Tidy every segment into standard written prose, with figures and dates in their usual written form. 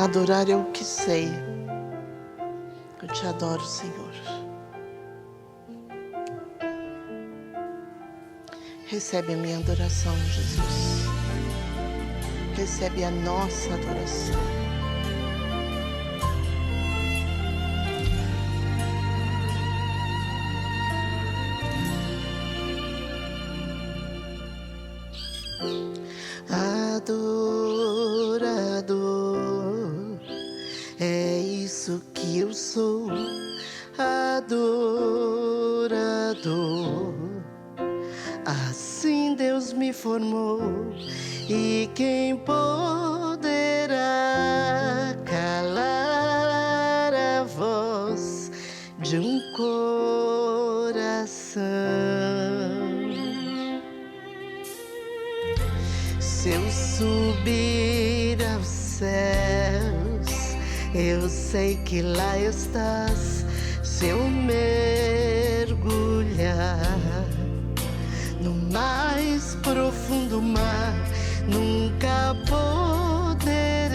Adorar é o que sei. Eu te adoro, Senhor. Recebe a minha adoração, Jesus. Recebe a nossa adoração. Adorador, é isso que eu sou. Adorador, assim Deus me formou. E quem poderá calar a voz de um coração? Se eu subir aos céus, eu sei que lá estás. Se eu mergulhar no mais profundo mar, nunca poderei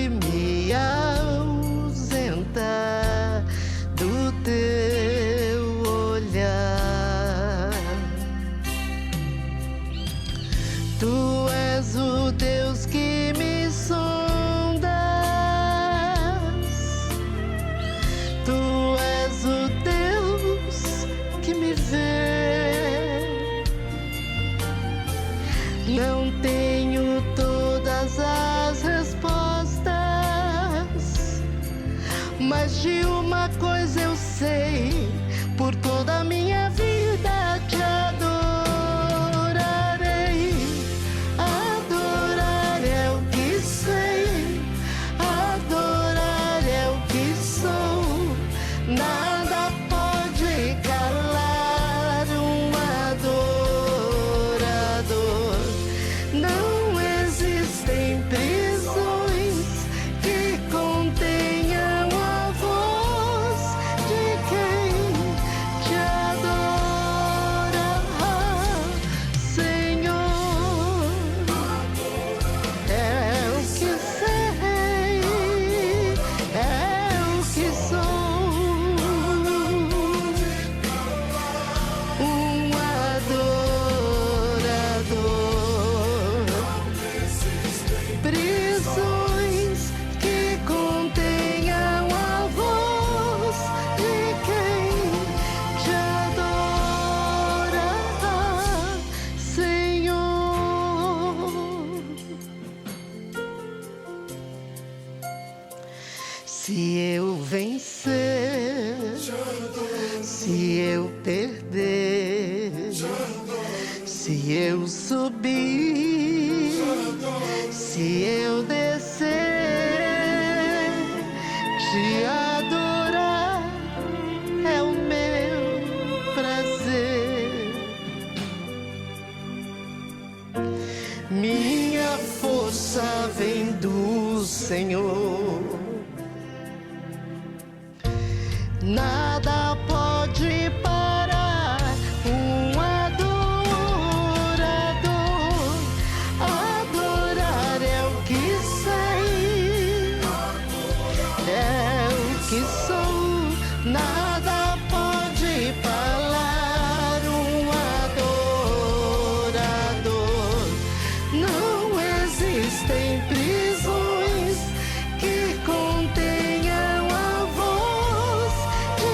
me ausentar do teu olhar. Tu és o Deus que me sondas, tu és o Deus que me vê. Não tenho todas as respostas, mas de uma coisa eu sei: por toda a minha vida te adorarei. Adorar é o que sei, adorar é o que sou. Nada pode calar um adorador. Não existem prisões que contenham a voz de quem te adora, Senhor. É o que sei, é o que sou, um adorador. Prisões que contenham a voz de quem te adora, Senhor. Se eu vencer, se eu perder, se eu subir, se eu descer, te adorar é o meu prazer. Minha força vem do Senhor. Nada pode parar um adorador. Adorar é o que sei, é o que sou. Nada pode parar um adorador. Não existem prisões que contenham a voz de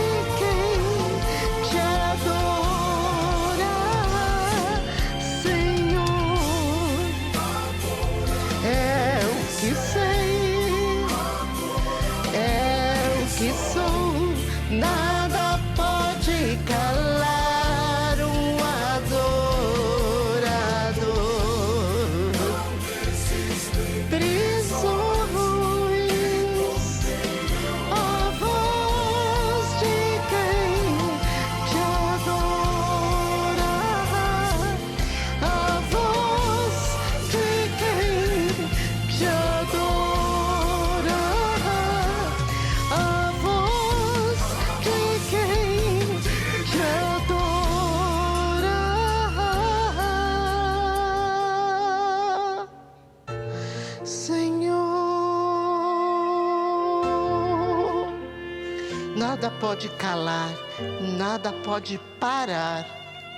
Nada pode calar, nada pode parar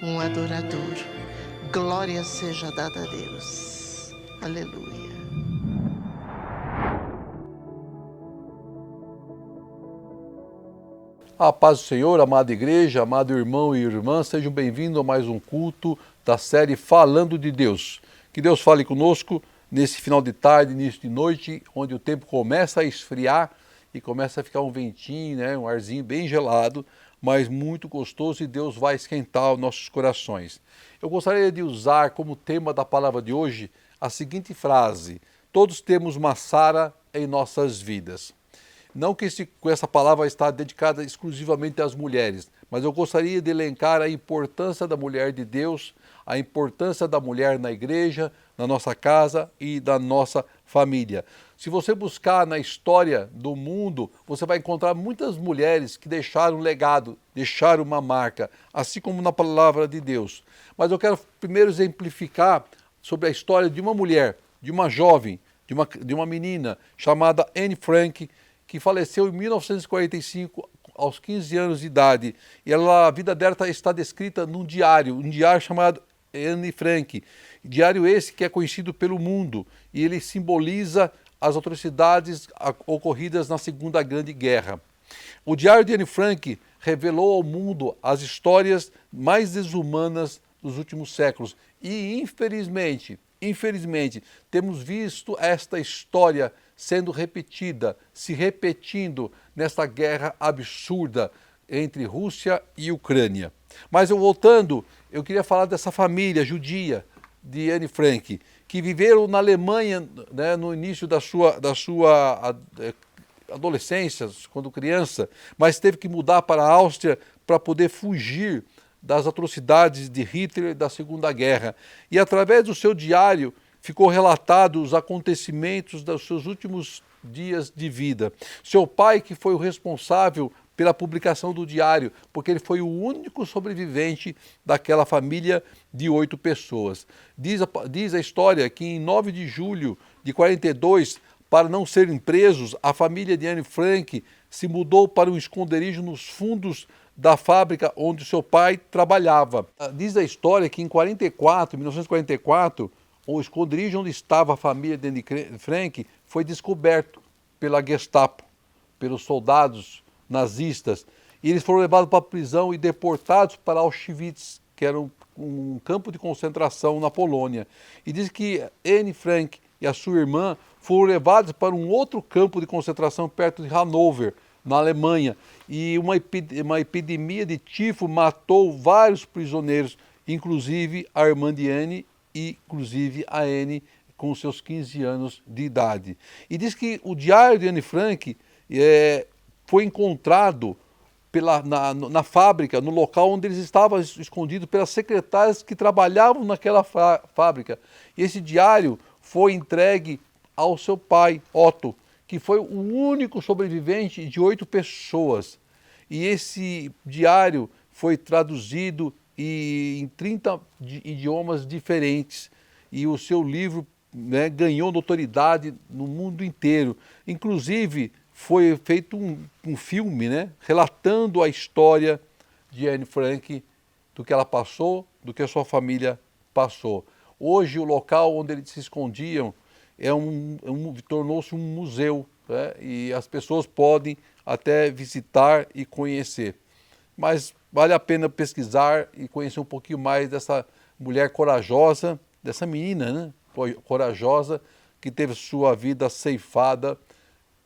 um adorador. Glória seja dada a Deus. Aleluia. A paz do Senhor, amada igreja, amado irmão e irmã, sejam bem-vindos a mais um culto da série Falando de Deus. Que Deus fale conosco nesse final de tarde, início de noite, onde o tempo começa a esfriar e começa a ficar um ventinho, né, um arzinho bem gelado, mas muito gostoso, e Deus vai esquentar os nossos corações. Eu gostaria de usar como tema da palavra de hoje a seguinte frase: todos temos uma Sara em nossas vidas. Não que essa palavra está dedicada exclusivamente às mulheres, mas eu gostaria de elencar a importância da mulher de Deus, a importância da mulher na igreja, na nossa casa e da nossa família. Se você buscar na história do mundo, você vai encontrar muitas mulheres que deixaram um legado, deixaram uma marca, assim como na palavra de Deus. Mas eu quero primeiro exemplificar sobre a história de uma mulher, de uma jovem, de uma menina chamada Anne Frank, que faleceu em 1945, aos 15 anos de idade. E a vida dela está descrita num diário, um diário chamado Anne Frank. Diário esse que é conhecido pelo mundo, e ele simboliza as atrocidades ocorridas na Segunda Grande Guerra. O diário de Anne Frank revelou ao mundo as histórias mais desumanas dos últimos séculos. E infelizmente, temos visto esta história sendo repetida, se repetindo nesta guerra absurda entre Rússia e Ucrânia. Mas voltando, eu queria falar dessa família judia de Anne Frank, que viveram na Alemanha, né, no início da sua adolescência, quando criança, mas teve que mudar para a Áustria para poder fugir das atrocidades de Hitler da Segunda Guerra. E através do seu diário ficou relatado os acontecimentos dos seus últimos dias de vida. Seu pai, que foi o responsável pela publicação do diário, porque ele foi o único sobrevivente daquela família de 8 pessoas. Diz a história que em 9 de julho de 42, para não serem presos, a família de Anne Frank se mudou para um esconderijo nos fundos da fábrica onde seu pai trabalhava. Diz a história que em 1944, o esconderijo onde estava a família de Anne Frank foi descoberto pela Gestapo, pelos soldados nazistas, e eles foram levados para a prisão e deportados para Auschwitz, que era um campo de concentração na Polônia. E diz que Anne Frank e a sua irmã foram levados para um outro campo de concentração perto de Hannover, na Alemanha, e uma epidemia de tifo matou vários prisioneiros, inclusive a irmã de Anne e inclusive a Anne com seus 15 anos de idade. E diz que o diário de Anne Frank foi encontrado na fábrica, no local onde eles estavam escondidos, pelas secretárias que trabalhavam naquela fábrica. E esse diário foi entregue ao seu pai, Otto, que foi o único sobrevivente de 8 pessoas. E esse diário foi traduzido em 30 idiomas diferentes. E o seu livro, né, ganhou notoriedade no mundo inteiro. Inclusive, foi feito um filme, né, relatando a história de Anne Frank, do que ela passou, do que a sua família passou. Hoje, o local onde eles se escondiam tornou-se um museu, né? E as pessoas podem até visitar e conhecer. Mas vale a pena pesquisar e conhecer um pouquinho mais dessa mulher corajosa, dessa menina, né, corajosa, que teve sua vida ceifada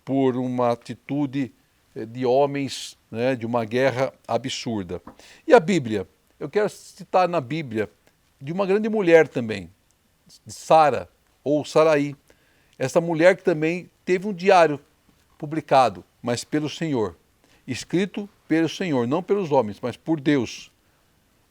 por uma atitude de homens, né, de uma guerra absurda. E a Bíblia? Eu quero citar na Bíblia de uma grande mulher também, de Sara, ou Saraí. Essa mulher que também teve um diário publicado, mas pelo Senhor, escrito pelo Senhor, não pelos homens, mas por Deus,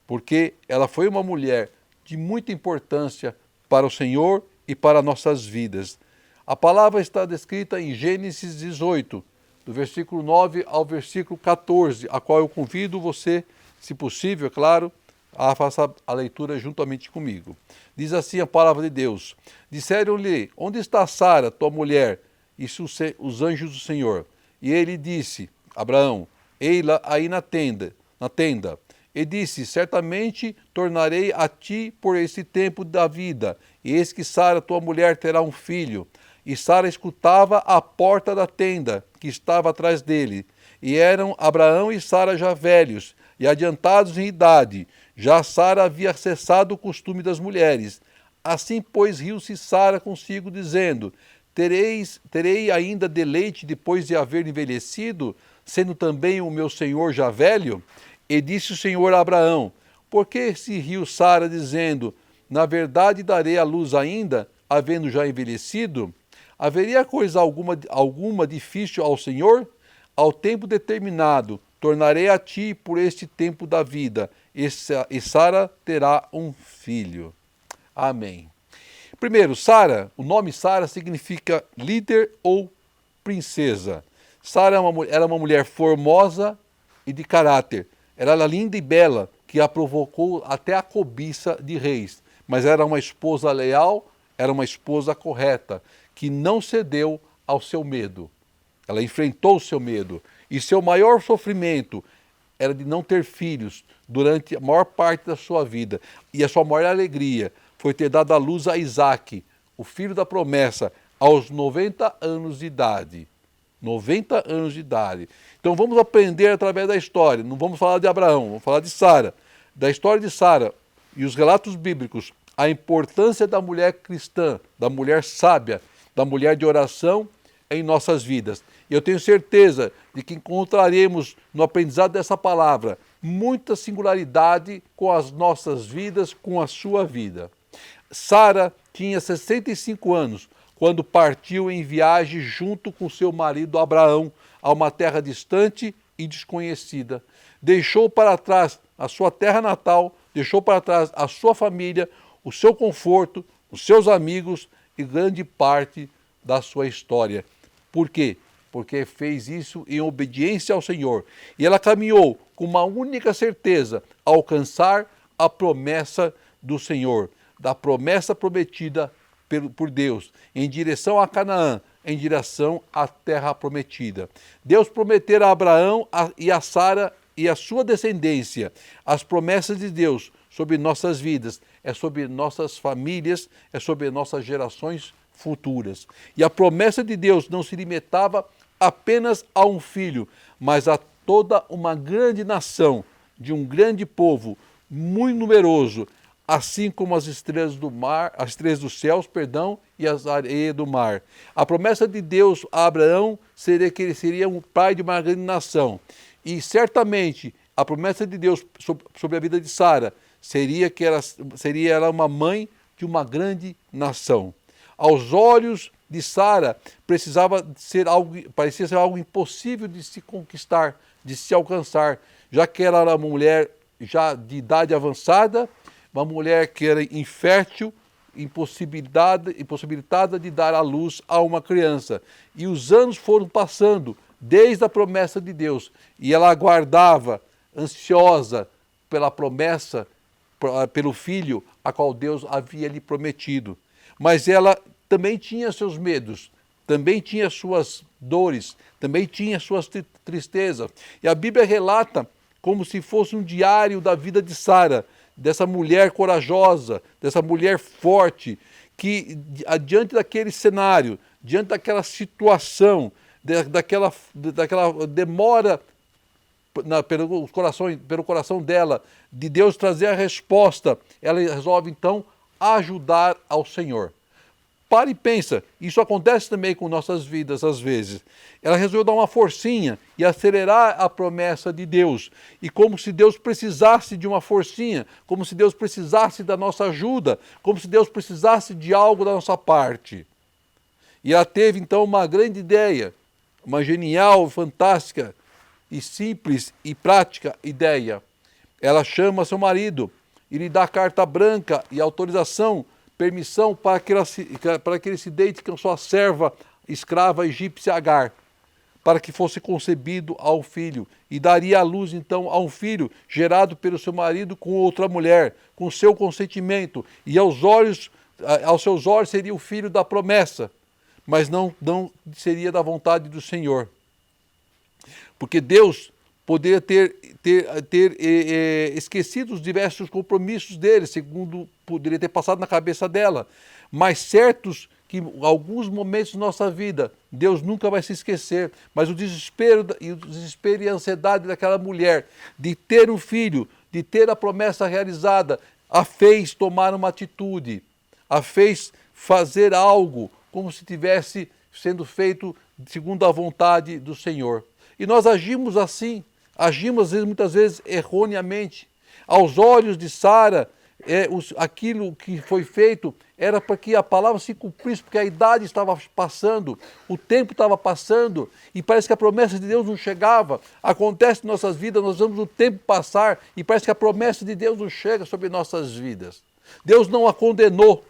porque ela foi uma mulher de muita importância para o Senhor e para nossas vidas. A palavra está descrita em Gênesis 18, do versículo 9 ao versículo 14, a qual eu convido você, se possível, é claro, a faça a leitura juntamente comigo. Diz assim a palavra de Deus: disseram-lhe, onde está Sara, tua mulher? Isso os anjos do Senhor. E ele disse, Abraão, ei-la aí na tenda. E disse, certamente tornarei a ti por esse tempo da vida, e eis que Sara, tua mulher, terá um filho. E Sara escutava à porta da tenda, que estava atrás dele. E eram Abraão e Sara já velhos, e adiantados em idade. Já Sara havia cessado o costume das mulheres. Assim, pois, riu-se Sara consigo, dizendo, terei ainda deleite depois de haver envelhecido, sendo também o meu senhor já velho? E disse o Senhor a Abraão, por que se riu Sara, dizendo, na verdade darei à luz ainda, havendo já envelhecido? Haveria coisa alguma difícil ao Senhor? Ao tempo determinado, tornarei a ti por este tempo da vida, e Sara terá um filho. Amém. Primeiro, Sara, o nome Sara significa líder ou princesa. Sara era uma mulher formosa e de caráter. Ela era linda e bela, que a provocou até a cobiça de reis. Mas era uma esposa leal, era uma esposa correta, que não cedeu ao seu medo. Ela enfrentou o seu medo. E seu maior sofrimento era de não ter filhos durante a maior parte da sua vida. E a sua maior alegria foi ter dado à luz a Isaque, o filho da promessa, aos 90 anos de idade. 90 anos de idade. Então vamos aprender através da história. Não vamos falar de Abraão, vamos falar de Sara. Da história de Sara e os relatos bíblicos, a importância da mulher cristã, da mulher sábia, da mulher de oração em nossas vidas. E eu tenho certeza de que encontraremos no aprendizado dessa palavra muita singularidade com as nossas vidas, com a sua vida. Sara tinha 65 anos quando partiu em viagem junto com seu marido Abraão a uma terra distante e desconhecida. Deixou para trás a sua terra natal, deixou para trás a sua família, o seu conforto, os seus amigos e grande parte da sua história. Por quê? Porque fez isso em obediência ao Senhor. E ela caminhou com uma única certeza, alcançar a promessa do Senhor, da promessa prometida por Deus, em direção a Canaã, em direção à terra prometida. Deus prometera a Abraão e a Sara e a sua descendência. As promessas de Deus sobre nossas vidas, é sobre nossas famílias, é sobre nossas gerações futuras. E a promessa de Deus não se limitava apenas a um filho, mas a toda uma grande nação, de um grande povo, muito numeroso, assim como as estrelas do mar, as estrelas dos céus, e as areias do mar. A promessa de Deus a Abraão seria que ele seria um pai de uma grande nação. E certamente a promessa de Deus sobre a vida de Sara seria que ela seria uma mãe de uma grande nação. Aos olhos de Sara parecia ser algo impossível de se conquistar, de se alcançar, já que ela era uma mulher já de idade avançada, uma mulher que era infértil, impossibilitada de dar à luz a uma criança. E os anos foram passando desde a promessa de Deus, e ela aguardava, ansiosa pela promessa, pelo filho a qual Deus havia lhe prometido. Mas ela também tinha seus medos, também tinha suas dores, também tinha suas tristezas. E a Bíblia relata como se fosse um diário da vida de Sara, dessa mulher corajosa, dessa mulher forte, que diante daquele cenário, diante daquela situação, daquela demora pelo coração dela, de Deus trazer a resposta, ela resolve então ajudar ao Senhor. Para e pensa, isso acontece também com nossas vidas às vezes. Ela resolveu dar uma forcinha e acelerar a promessa de Deus. E como se Deus precisasse de uma forcinha, como se Deus precisasse da nossa ajuda, como se Deus precisasse de algo da nossa parte. E ela teve então uma grande ideia, uma genial, fantástica e simples e prática ideia. Ela chama seu marido e lhe dá carta branca e autorização, permissão para que ele se deite com sua serva escrava egípcia Agar, para que fosse concebido ao filho, e daria à luz então a um filho gerado pelo seu marido com outra mulher, com seu consentimento, e aos seus olhos seria o filho da promessa, mas não seria da vontade do Senhor. Porque Deus poderia ter esquecido os diversos compromissos dele, segundo poderia ter passado na cabeça dela. Mas certos que em alguns momentos da nossa vida, Deus nunca vai se esquecer, mas o desespero e a ansiedade daquela mulher de ter um filho, de ter a promessa realizada, a fez tomar uma atitude, a fez fazer algo como se tivesse sendo feito segundo a vontade do Senhor. E nós agimos assim, agimos muitas vezes erroneamente. Aos olhos de Sara, aquilo que foi feito era para que a palavra se cumprisse, porque a idade estava passando, o tempo estava passando, e parece que a promessa de Deus não chegava. Acontece em nossas vidas, nós vemos o tempo passar, e parece que a promessa de Deus não chega sobre nossas vidas. Deus não a condenou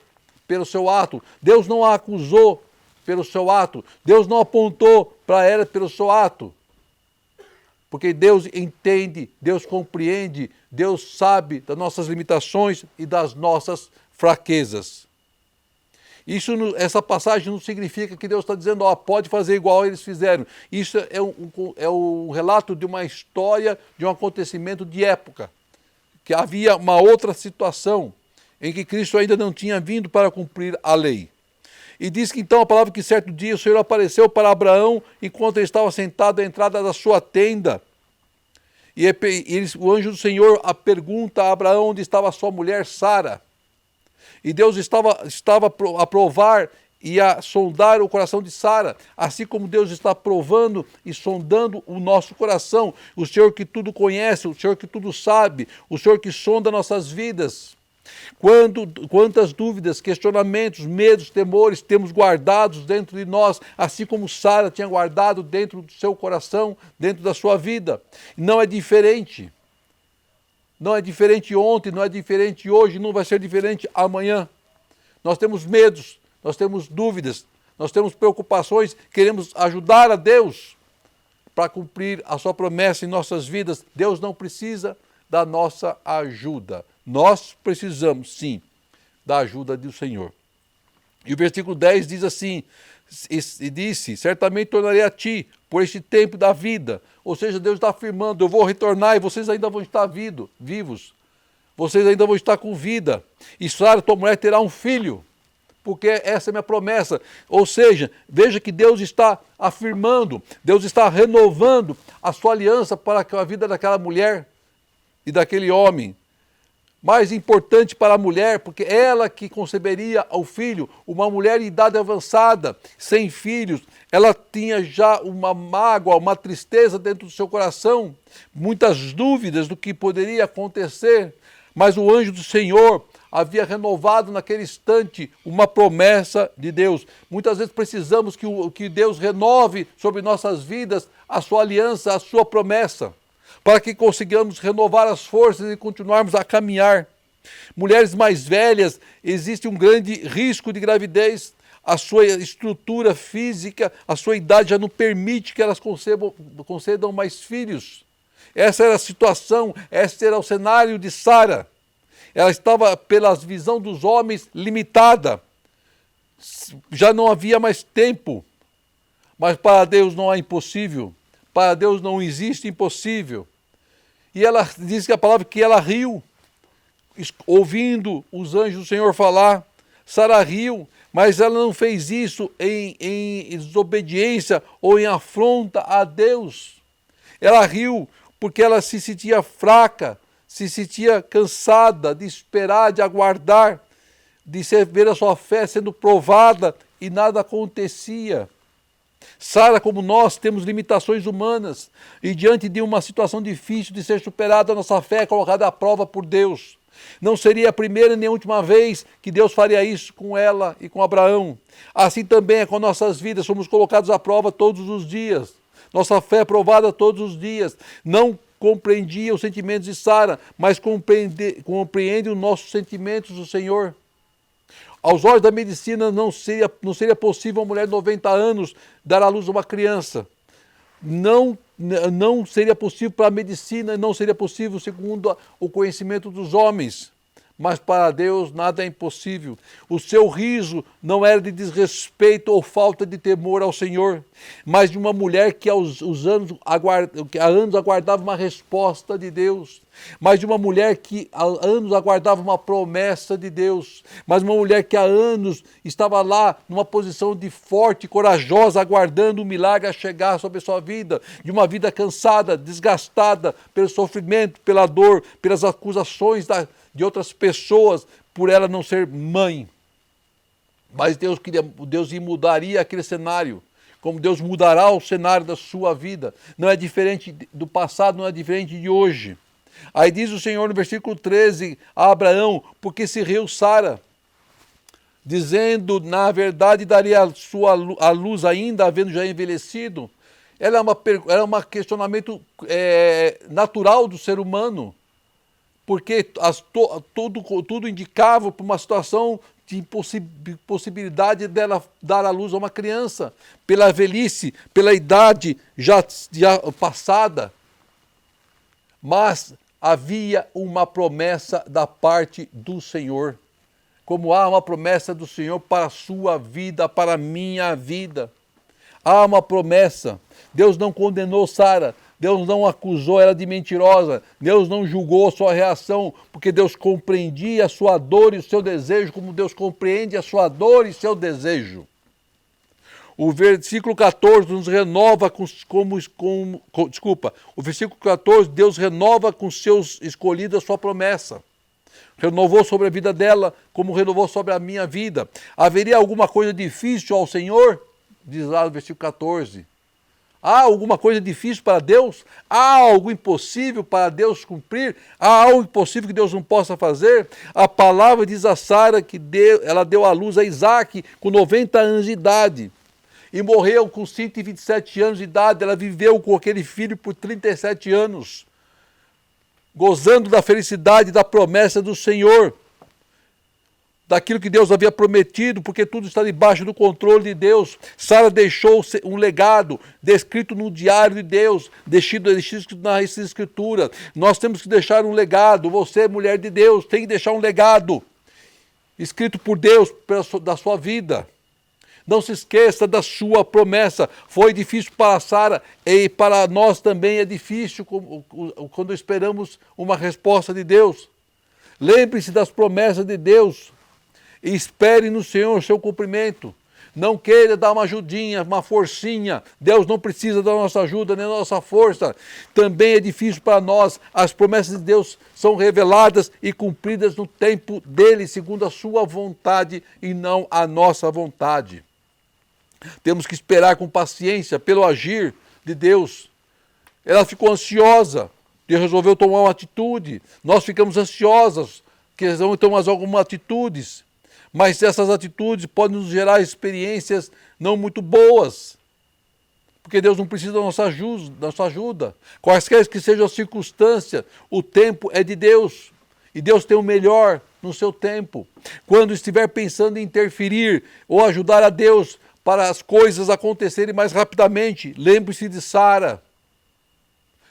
pelo seu ato, Deus não a acusou pelo seu ato, Deus não apontou para ela pelo seu ato. Porque Deus entende, Deus compreende, Deus sabe das nossas limitações e das nossas fraquezas. Essa passagem não significa que Deus está dizendo, pode fazer igual eles fizeram. Isso é um relato de uma história, de um acontecimento de época, que havia uma outra situação em que Cristo ainda não tinha vindo para cumprir a lei. E diz que então a palavra que certo dia o Senhor apareceu para Abraão enquanto ele estava sentado à entrada da sua tenda. E o anjo do Senhor pergunta a Abraão onde estava a sua mulher Sara. E Deus estava a provar e a sondar o coração de Sara, assim como Deus está provando e sondando o nosso coração. O Senhor que tudo conhece, o Senhor que tudo sabe, o Senhor que sonda nossas vidas. Quantas dúvidas, questionamentos, medos, temores temos guardados dentro de nós, assim como Sara tinha guardado dentro do seu coração, dentro da sua vida. Não é diferente. Não é diferente ontem, não é diferente hoje, não vai ser diferente amanhã. Nós temos medos, nós temos dúvidas, nós temos preocupações, queremos ajudar a Deus para cumprir a sua promessa em nossas vidas. Deus não precisa da nossa ajuda. Nós precisamos, sim, da ajuda do Senhor. E o versículo 10 diz assim, e disse, certamente tornarei a ti por este tempo da vida. Ou seja, Deus está afirmando, eu vou retornar e vocês ainda vão estar vivos. Vocês ainda vão estar com vida. E Sara, tua mulher, terá um filho, porque essa é a minha promessa. Ou seja, veja que Deus está afirmando, Deus está renovando a sua aliança para a vida daquela mulher e daquele homem. Mais importante para a mulher, porque ela que conceberia ao filho, uma mulher em idade avançada, sem filhos, ela tinha já uma mágoa, uma tristeza dentro do seu coração, muitas dúvidas do que poderia acontecer, mas o anjo do Senhor havia renovado naquele instante uma promessa de Deus. Muitas vezes precisamos que Deus renove sobre nossas vidas a sua aliança, a sua promessa, para que consigamos renovar as forças e continuarmos a caminhar. Mulheres mais velhas, existe um grande risco de gravidez, a sua estrutura física, a sua idade já não permite que elas concedam mais filhos. Essa era a situação, esse era o cenário de Sara. Ela estava, pela visão dos homens, limitada. Já não havia mais tempo. Mas para Deus não há impossível. Para Deus não existe impossível. E ela diz que a palavra que ela riu, ouvindo os anjos do Senhor falar. Sara riu, mas ela não fez isso em desobediência ou em afronta a Deus. Ela riu porque ela se sentia fraca, se sentia cansada de esperar, de aguardar, de ver a sua fé sendo provada e nada acontecia. Sara, como nós, temos limitações humanas e diante de uma situação difícil de ser superada, a nossa fé é colocada à prova por Deus. Não seria a primeira nem a última vez que Deus faria isso com ela e com Abraão. Assim também é com nossas vidas, somos colocados à prova todos os dias. Nossa fé é provada todos os dias. Não compreendia os sentimentos de Sara, mas compreende os nossos sentimentos do Senhor. Aos olhos da medicina não seria possível uma mulher de 90 anos dar à luz a uma criança. Não seria possível para a medicina, não seria possível segundo o conhecimento dos homens. mas para Deus nada é impossível. O seu riso não era de desrespeito ou falta de temor ao Senhor, mas de uma mulher que há anos aguardava uma resposta de Deus, mas de uma mulher que há anos aguardava uma promessa de Deus, mas uma mulher que há anos estava lá numa posição de forte, corajosa, aguardando o milagre a chegar sobre a sua vida, de uma vida cansada, desgastada pelo sofrimento, pela dor, pelas acusações de outras pessoas, por ela não ser mãe. Mas Deus mudaria aquele cenário, como Deus mudará o cenário da sua vida. Não é diferente do passado, não é diferente de hoje. Aí diz o Senhor no versículo 13 a Abraão, porque se riu Sara, dizendo, na verdade daria a luz ainda, havendo já envelhecido. Ela é um questionamento natural do ser humano, porque tudo indicava para uma situação de impossibilidade dela dar à luz a uma criança, pela velhice, pela idade já passada. Mas havia uma promessa da parte do Senhor, como há uma promessa do Senhor para a sua vida, para a minha vida. Há uma promessa. Deus não condenou Sara, Deus não acusou ela de mentirosa, Deus não julgou a sua reação, porque Deus compreendia a sua dor e o seu desejo, como Deus compreende a sua dor e seu desejo. O versículo 14 nos renova o versículo 14, Deus renova com seus escolhidos a sua promessa. Renovou sobre a vida dela, como renovou sobre a minha vida. Haveria alguma coisa difícil ao Senhor? Diz lá no versículo 14. Há alguma coisa difícil para Deus? Há algo impossível para Deus cumprir? Há algo impossível que Deus não possa fazer? A palavra diz a Sara que ela deu à luz a Isaac com 90 anos de idade. E morreu com 127 anos de idade. Ela viveu com aquele filho por 37 anos, gozando da felicidade da promessa do Senhor, daquilo que Deus havia prometido, porque tudo está debaixo do controle de Deus. Sara deixou um legado descrito no diário de Deus, descrito na Escritura. Nós temos que deixar um legado. Você, mulher de Deus, tem que deixar um legado escrito por Deus da sua vida. Não se esqueça da sua promessa. Foi difícil para Sara e para nós também é difícil quando esperamos uma resposta de Deus. Lembre-se das promessas de Deus e espere no Senhor o seu cumprimento. Não queira dar uma ajudinha, uma forcinha. Deus não precisa da nossa ajuda nem da nossa força. Também é difícil para nós. As promessas de Deus são reveladas e cumpridas no tempo dele, segundo a sua vontade e não a nossa vontade. Temos que esperar com paciência pelo agir de Deus. Ela ficou ansiosa, Deus resolveu tomar uma atitude. Nós ficamos ansiosos, que vamos tomar algumas atitudes. Mas essas atitudes podem nos gerar experiências não muito boas. Porque Deus não precisa da nossa ajuda. Quaisquer que sejam as circunstâncias, o tempo é de Deus. E Deus tem o melhor no seu tempo. Quando estiver pensando em interferir ou ajudar a Deus para as coisas acontecerem mais rapidamente, lembre-se de Sara.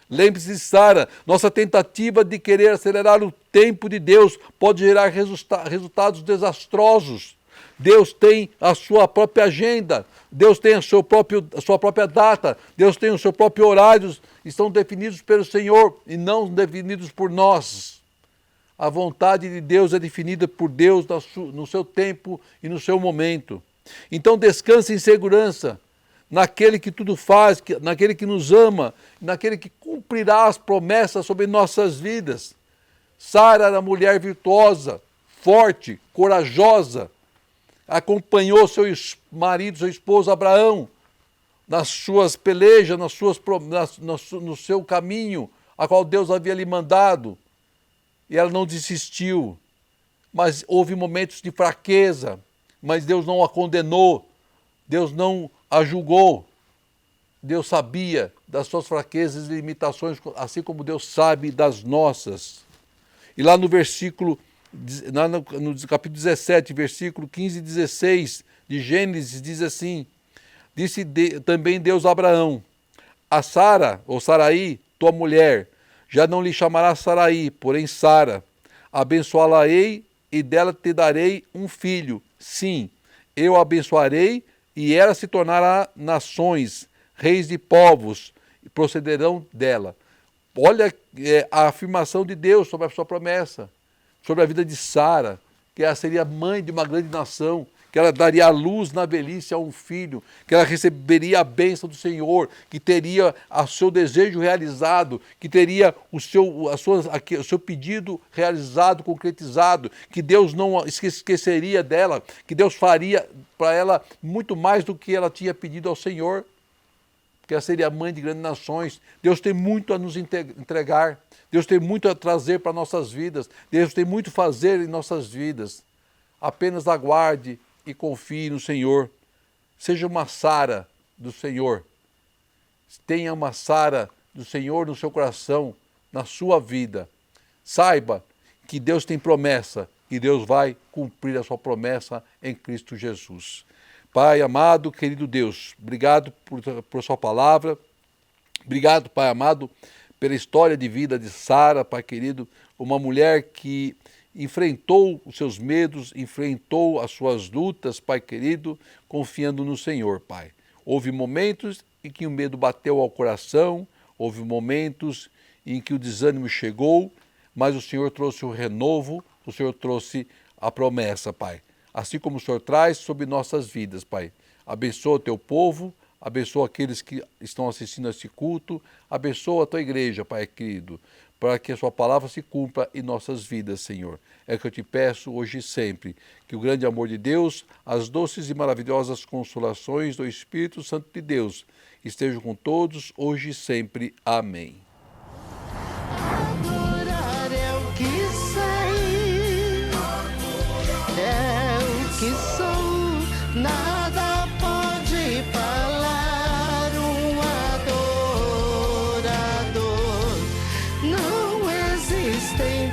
Lembre-se de Sara. Nossa tentativa de querer acelerar o tempo de Deus pode gerar resultados desastrosos. Deus tem a sua própria agenda, Deus tem a sua própria data, Deus tem o seu próprio horário, estão definidos pelo Senhor e não definidos por nós. A vontade de Deus é definida por Deus no seu tempo e no seu momento. Então descanse em segurança naquele que tudo faz, naquele que nos ama, naquele que cumprirá as promessas sobre nossas vidas. Sara era mulher virtuosa, forte, corajosa, acompanhou seu marido, seu esposo Abraão, nas suas pelejas, no seu caminho, a qual Deus havia lhe mandado, e ela não desistiu. Mas houve momentos de fraqueza, mas Deus não a condenou, Deus não a julgou. Deus sabia das suas fraquezas e limitações, assim como Deus sabe das nossas. E lá no capítulo 17, versículo 15 e 16 de Gênesis, diz assim: disse também Deus a Abraão: a Sara, ou Saraí, tua mulher, já não lhe chamará Saraí, porém Sara. Abençoá-la-ei e dela te darei um filho. Sim, eu a abençoarei e ela se tornará nações, reis de povos, e procederão dela. Olha a afirmação de Deus sobre a sua promessa, sobre a vida de Sara, que ela seria mãe de uma grande nação, que ela daria à luz na velhice a um filho, que ela receberia a bênção do Senhor, que teria o seu desejo realizado, que teria o seu pedido realizado, concretizado, que Deus não esqueceria dela, que Deus faria para ela muito mais do que ela tinha pedido ao Senhor, que ela seria mãe de grandes nações. Deus tem muito a nos entregar, Deus tem muito a trazer para nossas vidas, Deus tem muito a fazer em nossas vidas. Apenas aguarde e confie no Senhor. Seja uma Sara do Senhor. Tenha uma Sara do Senhor no seu coração, na sua vida. Saiba que Deus tem promessa e Deus vai cumprir a sua promessa em Cristo Jesus. Pai amado, querido Deus, obrigado por sua palavra. Obrigado, Pai amado, pela história de vida de Sara, Pai querido, uma mulher que enfrentou os seus medos, enfrentou as suas lutas, Pai querido, confiando no Senhor, Pai. Houve momentos em que o medo bateu ao coração, houve momentos em que o desânimo chegou, mas o Senhor trouxe o renovo, o Senhor trouxe a promessa, Pai. Assim como o Senhor traz sobre nossas vidas, Pai. Abençoa o teu povo, abençoa aqueles que estão assistindo a este culto, abençoa a tua igreja, Pai querido, para que a sua palavra se cumpra em nossas vidas, Senhor. É o que eu te peço hoje e sempre, que o grande amor de Deus, as doces e maravilhosas consolações do Espírito Santo de Deus estejam com todos, hoje e sempre. Amém. Adorar é o que sei, é o que sou, nada pode parar um adorador. Não existem